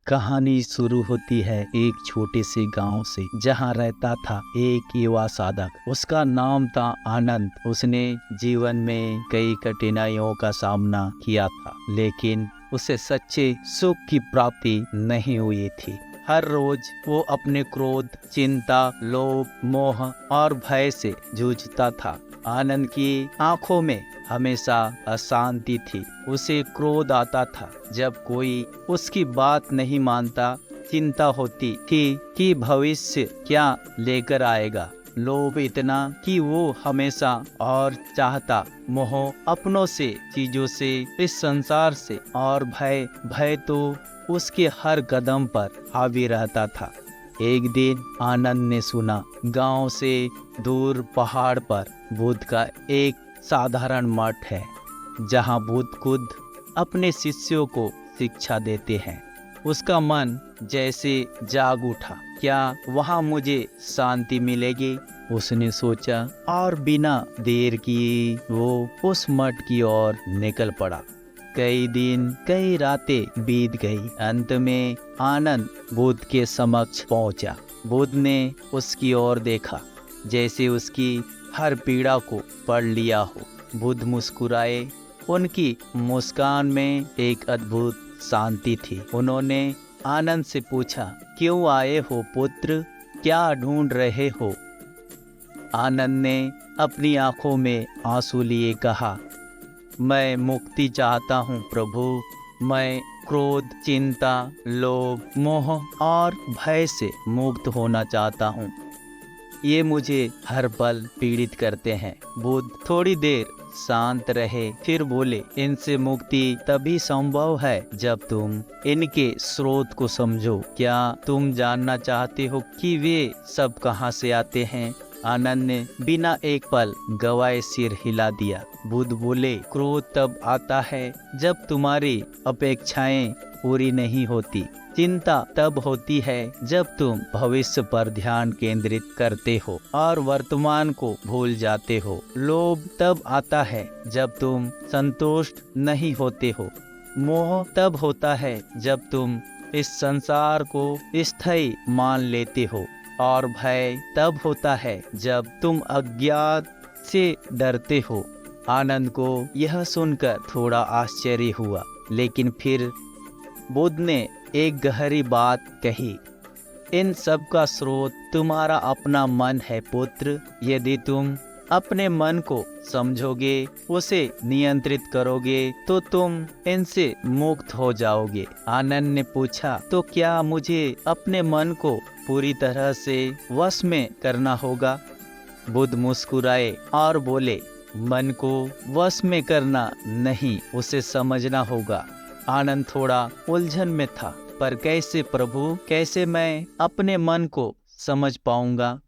कहानी शुरू होती है एक छोटे से गांव से, जहां रहता था एक युवा साधक। उसका नाम था आनंद। उसने जीवन में कई कठिनाइयों का सामना किया था, लेकिन उसे सच्चे सुख की प्राप्ति नहीं हुई थी। हर रोज वो अपने क्रोध, चिंता, लोभ, मोह और भय से जूझता था। आनंद की आंखों में हमेशा अशांति थी। उसे क्रोध आता था जब कोई उसकी बात नहीं मानता। चिंता होती थी कि भविष्य क्या लेकर आएगा। लोभ इतना कि वो हमेशा और चाहता। मोह अपनों से, चीजों से, इस संसार से। और भय भय तो उसके हर कदम पर हावी रहता था। एक दिन आनंद ने सुना, गांव से दूर पहाड़ पर बुद्ध का एक साधारण मठ है, जहां बुद्ध खुद अपने शिष्यों को शिक्षा देते हैं। उसका मन जैसे जाग उठा, क्या वहां मुझे शांति मिलेगी? उसने सोचा और बिना देर किए वो उस मठ की ओर निकल पड़ा। कई दिन, कई रातें बीत गई। अंत में आनंद बुद्ध के समक्ष पहुंचा। बुद्ध ने उसकी ओर देखा, जैसे उसकी हर पीड़ा को पढ़ लिया हो। बुद्ध मुस्कुराए। उनकी मुस्कान में एक अद्भुत शांति थी। उन्होंने आनंद से पूछा, क्यों आए हो पुत्र? क्या ढूंढ रहे हो? आनंद ने अपनी आंखों में आंसू लिए कहा, मैं मुक्ति चाहता हूँ प्रभु। मैं क्रोध, चिंता, लोभ, मोह और भय से मुक्त होना चाहता हूँ। ये मुझे हर पल पीड़ित करते हैं। बुद्ध थोड़ी देर शांत रहे, फिर बोले, इनसे मुक्ति तभी संभव है जब तुम इनके स्रोत को समझो। क्या तुम जानना चाहते हो कि वे सब कहाँ से आते हैं? आनंद ने बिना एक पल गवाए सिर हिला दिया। बुद्ध बोले, क्रोध तब आता है जब तुम्हारी अपेक्षाएं पूरी नहीं होती। चिंता तब होती है जब तुम भविष्य पर ध्यान केंद्रित करते हो और वर्तमान को भूल जाते हो। लोभ तब आता है जब तुम संतुष्ट नहीं होते हो। मोह तब होता है जब तुम इस संसार को स्थायी मान लेते हो। और भय तब होता है जब तुम अज्ञात से डरते हो। आनंद को यह सुनकर थोड़ा आश्चर्य हुआ, लेकिन फिर बुद्ध ने एक गहरी बात कही, इन सब का स्रोत तुम्हारा अपना मन है पुत्र। यदि तुम अपने मन को समझोगे, उसे नियंत्रित करोगे, तो तुम इनसे मुक्त हो जाओगे। आनंद ने पूछा, तो क्या मुझे अपने मन को पूरी तरह से वश में करना होगा? बुद्ध मुस्कुराए और बोले, मन को वश में करना नहीं, उसे समझना होगा। आनंद थोड़ा उलझन में था, पर कैसे प्रभु? कैसे मैं अपने मन को समझ पाऊंगा?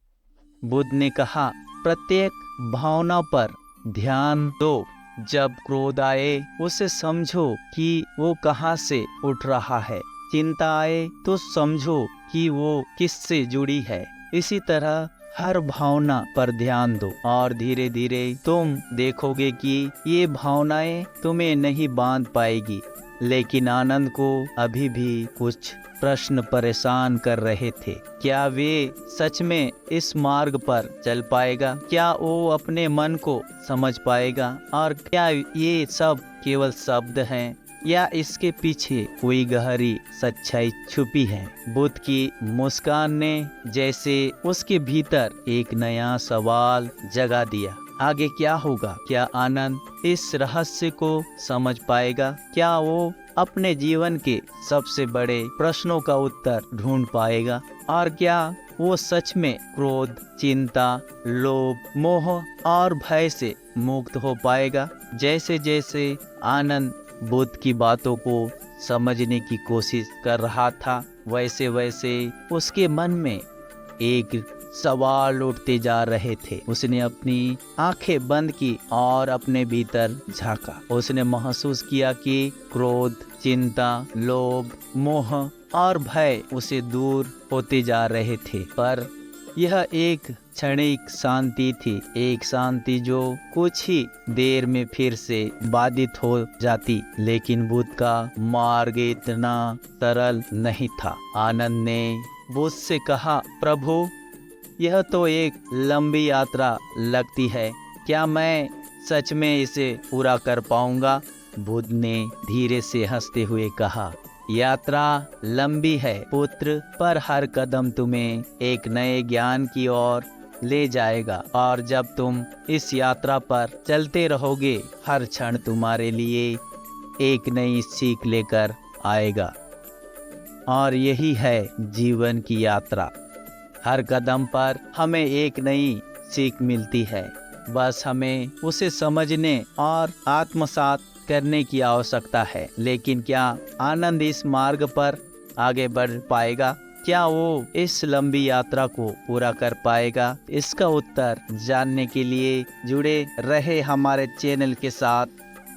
बुद्ध ने कहा, प्रत्येक भावना पर ध्यान दो। जब क्रोध आए, उसे समझो कि वो कहाँ से उठ रहा है। चिंता आए तो समझो कि वो किससे जुड़ी है। इसी तरह हर भावना पर ध्यान दो और धीरे धीरे तुम देखोगे कि ये भावनाएं तुम्हें नहीं बांध पाएगी। लेकिन आनंद को अभी भी कुछ प्रश्न परेशान कर रहे थे। क्या वे सच में इस मार्ग पर चल पाएगा? क्या वो अपने मन को समझ पाएगा? और क्या ये सब केवल शब्द हैं, या इसके पीछे कोई गहरी सच्चाई छुपी है? बुद्ध की मुस्कान ने जैसे उसके भीतर एक नया सवाल जगा दिया। आगे क्या होगा? क्या आनंद इस रहस्य को समझ पाएगा? क्या वो अपने जीवन के सबसे बड़े प्रश्नों का उत्तर ढूंढ पाएगा? और क्या वो सच में क्रोध, चिंता, लोभ, मोह और भय से मुक्त हो पाएगा? जैसे जैसे आनंद बुद्ध की बातों को समझने की कोशिश कर रहा था, वैसे वैसे उसके मन में एक सवाल उठते जा रहे थे। उसने अपनी आंखें बंद की और अपने भीतर झांका। उसने महसूस किया कि क्रोध, चिंता, लोभ, मोह और भय उसे दूर होते जा रहे थे, पर यह एक क्षणिक शांति थी, एक शांति जो कुछ ही देर में फिर से बाधित हो जाती। लेकिन बुद्ध का मार्ग इतना सरल नहीं था। आनंद ने बुद्ध से कहा, प्रभु, यह तो एक लंबी यात्रा लगती है, क्या मैं सच में इसे पूरा कर पाऊंगा? बुद्ध ने धीरे से हंसते हुए कहा, यात्रा लंबी है पुत्र, पर हर कदम तुम्हें एक नए ज्ञान की ओर ले जाएगा, और जब तुम इस यात्रा पर चलते रहोगे, हर क्षण तुम्हारे लिए एक नई सीख लेकर आएगा। और यही है जीवन की यात्रा। हर कदम पर हमें एक नई सीख मिलती है, बस हमें उसे समझने और आत्मसात करने की आवश्यकता है। लेकिन क्या आनंद इस मार्ग पर आगे बढ़ पाएगा? क्या वो इस लंबी यात्रा को पूरा कर पाएगा? इसका उत्तर जानने के लिए जुड़े रहे हमारे चैनल के साथ।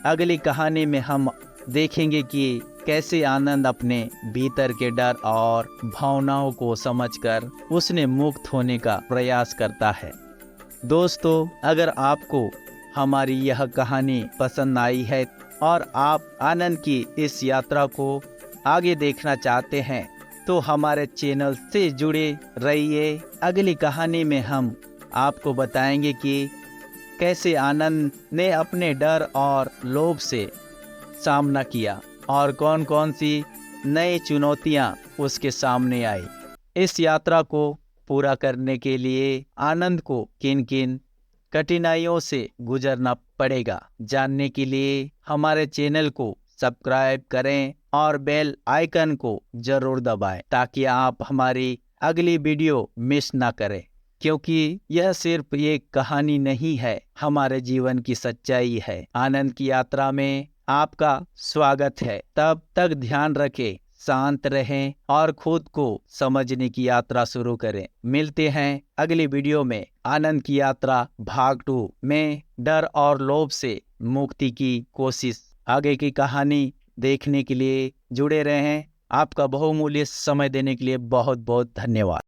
अगली कहानी में हम देखेंगे कि कैसे आनंद अपने भीतर के डर और भावनाओं को समझकर उसने मुक्त होने का प्रयास करता है। दोस्तों, अगर आपको हमारी यह कहानी पसंद आई है और आप आनंद की इस यात्रा को आगे देखना चाहते हैं, तो हमारे चैनल से जुड़े रहिए। अगली कहानी में हम आपको बताएंगे कि कैसे आनंद ने अपने डर और लोभ से सामना किया और कौन कौन सी नई चुनौतियां उसके सामने आई। इस यात्रा को पूरा करने के लिए आनंद को किन किन कठिनाइयों से गुजरना पड़ेगा, जानने के लिए हमारे चैनल को सब्सक्राइब करें और बेल आइकन को जरूर दबाएं, ताकि आप हमारी अगली वीडियो मिस ना करें। क्योंकि यह सिर्फ एक कहानी नहीं है, हमारे जीवन की सच्चाई है। आनंद की यात्रा में आपका स्वागत है। तब तक ध्यान रखें, शांत रहें और खुद को समझने की यात्रा शुरू करें। मिलते हैं अगली वीडियो में। आनंद की यात्रा भाग 2 में डर और लोभ से मुक्ति की कोशिश। आगे की कहानी देखने के लिए जुड़े रहें। आपका बहुमूल्य समय देने के लिए बहुत बहुत धन्यवाद।